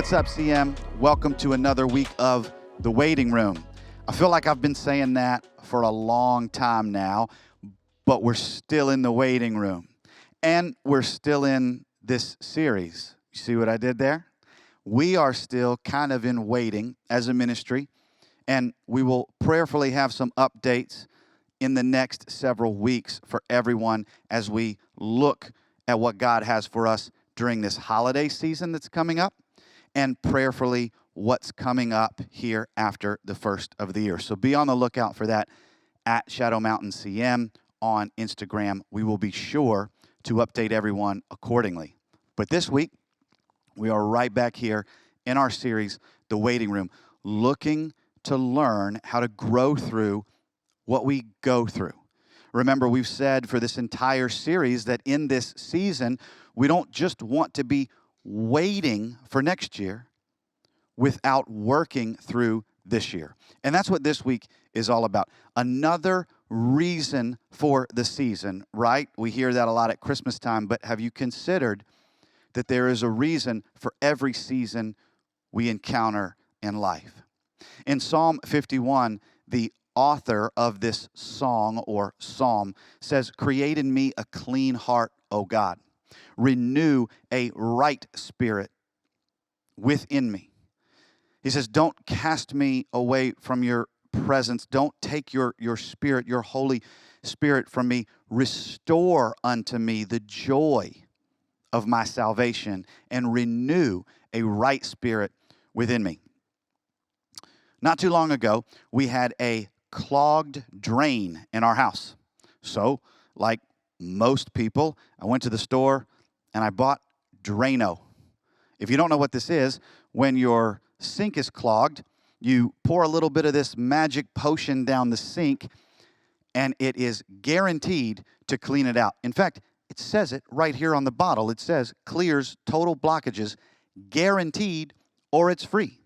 What's up, CM? Welcome to another week of The Waiting Room. I feel like I've been saying that for a long time now, but we're still in the waiting room. And we're still in this series. You see what I did there? We are still kind of in waiting as a ministry, and we will prayerfully have some updates in the next several weeks for everyone as we look at what God has for us during this holiday season that's coming up, and prayerfully what's coming up here after the first of the year. So be on the lookout for that at Shadow Mountain CM on Instagram. We will be sure to update everyone accordingly. But this week, we are right back here in our series, The Waiting Room, looking to learn how to grow through what we go through. Remember, we've said for this entire series that in this season, we don't just want to be waiting for next year without working through this year. And that's what this week is all about. Another reason for the season, right? We hear that a lot at Christmas time, but have you considered that there is a reason for every season we encounter in life? In Psalm 51, the author of this song or psalm says, "Create in me a clean heart, O God. Renew a right spirit within me." He says, don't cast me away from your presence. Don't take your spirit, your Holy Spirit from me. Restore unto me the joy of my salvation and renew a right spirit within me. Not too long ago, we had a clogged drain in our house. So, like most people, I went to the store and I bought Drano. If you don't know what this is, when your sink is clogged, you pour a little bit of this magic potion down the sink, and it is guaranteed to clean it out. In fact, it says it right here on the bottle. It says, clears total blockages, guaranteed, or it's free.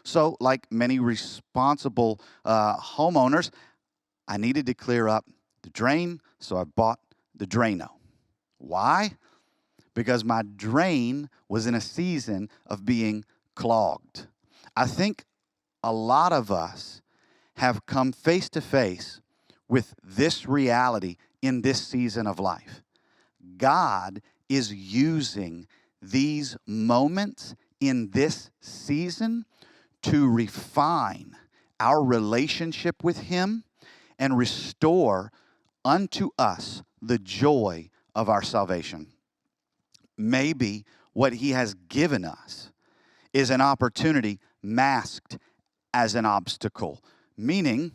So, like many responsible homeowners, I needed to clear up the drain, so I bought the Drano. Why? Because my drain was in a season of being clogged. I think a lot of us have come face to face with this reality in this season of life. God is using these moments in this season to refine our relationship with Him and restore unto us the joy of our salvation. Maybe what He has given us is an opportunity masked as an obstacle, meaning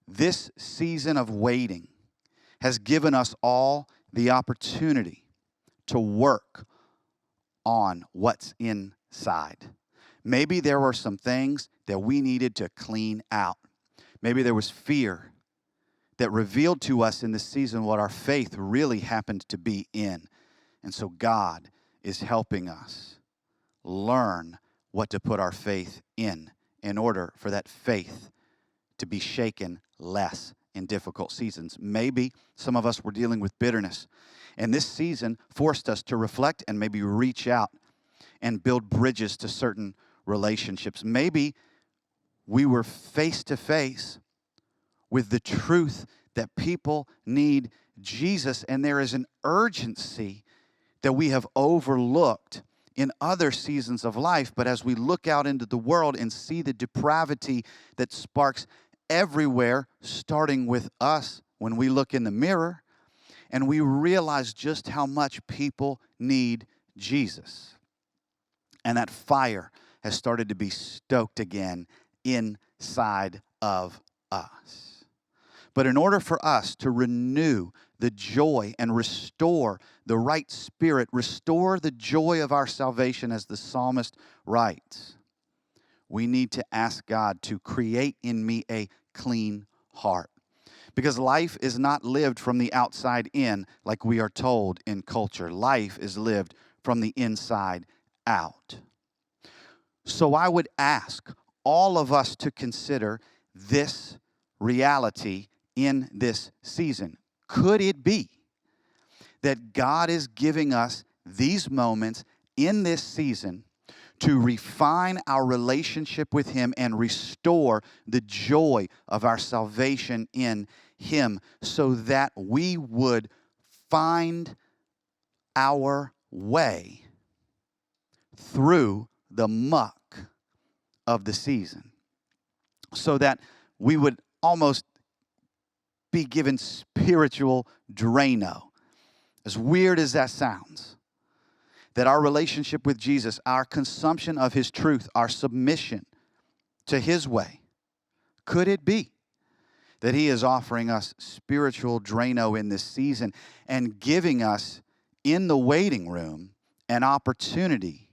this season of waiting has given us all the opportunity to work on what's inside. Maybe there were some things that we needed to clean out. Maybe there was fear that revealed to us in this season what our faith really happened to be in. And so God is helping us learn what to put our faith in order for that faith to be shaken less in difficult seasons. Maybe some of us were dealing with bitterness, and this season forced us to reflect and maybe reach out and build bridges to certain relationships. Maybe we were face to face with the truth that people need Jesus, and there is an urgency that we have overlooked in other seasons of life. But as we look out into the world and see the depravity that sparks everywhere, starting with us when we look in the mirror, and we realize just how much people need Jesus. And that fire has started to be stoked again inside of us. But in order for us to renew the joy and restore the right spirit, restore the joy of our salvation as the psalmist writes, we need to ask God to create in me a clean heart. Because life is not lived from the outside in like we are told in culture. Life is lived from the inside out. So I would ask all of us to consider this reality in this season. Could it be that God is giving us these moments in this season to refine our relationship with Him and restore the joy of our salvation in Him, so that we would find our way through the muck of the season, so that we would almost be given spiritual Drano. As weird as that sounds, that our relationship with Jesus, our consumption of His truth, our submission to His way, could it be that He is offering us spiritual Drano in this season and giving us in the waiting room an opportunity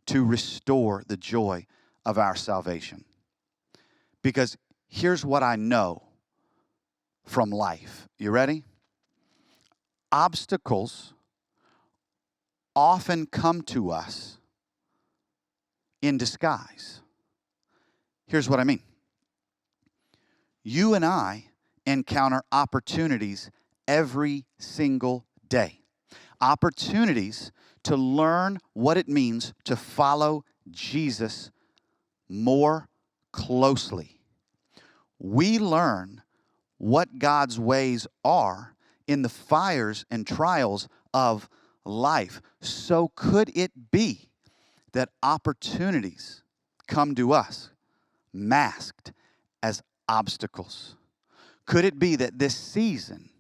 to restore the joy of our salvation? Because here's what I know from life. You ready? Obstacles often come to us in disguise. Here's what I mean. You and I encounter opportunities every single day. Opportunities to learn what it means to follow Jesus more closely. We learn what God's ways are in the fires and trials of life. So could it be that opportunities come to us masked as obstacles? Could it be that this season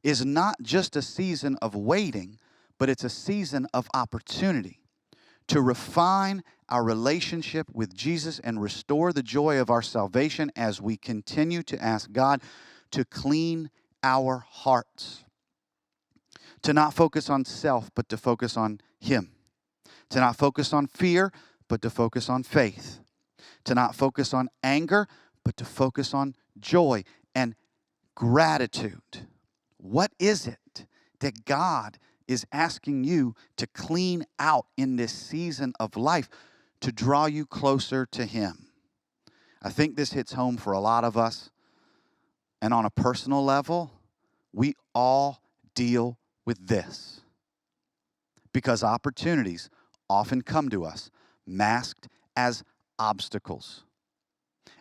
is not just a season of waiting, but it's a season of opportunity to refine our relationship with Jesus and restore the joy of our salvation as we continue to ask God to clean our hearts, to not focus on self, but to focus on Him, to not focus on fear, but to focus on faith, to not focus on anger, but to focus on joy and gratitude. What is it that God is asking you to clean out in this season of life to draw you closer to Him? I think this hits home for a lot of us. And on a personal level, we all deal with this, because opportunities often come to us masked as obstacles.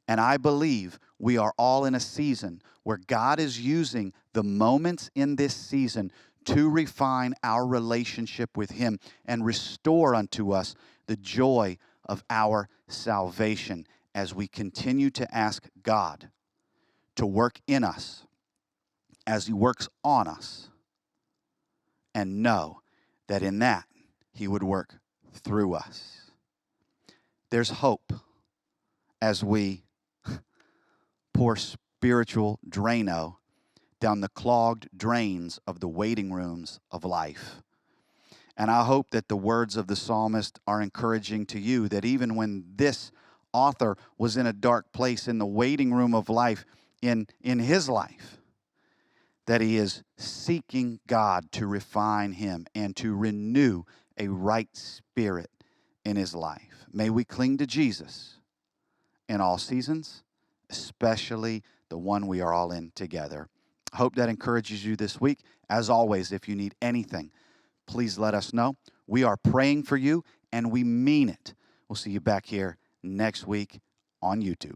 And I believe we are all in a season where God is using the moments in this season to refine our relationship with Him and restore unto us the joy of our salvation as we continue to ask God to work in us as He works on us, and know that in that He would work through us. There's hope as we pour spiritual Drano down the clogged drains of the waiting rooms of life. And I hope that the words of the psalmist are encouraging to you, that even when this author was in a dark place in the waiting room of life, in his life, that he is seeking God to refine him and to renew a right spirit in his life. May we cling to Jesus in all seasons, especially the one we are all in together. I hope that encourages you this week. As always, if you need anything, please let us know. We are praying for you, and we mean it. We'll see you back here next week on YouTube.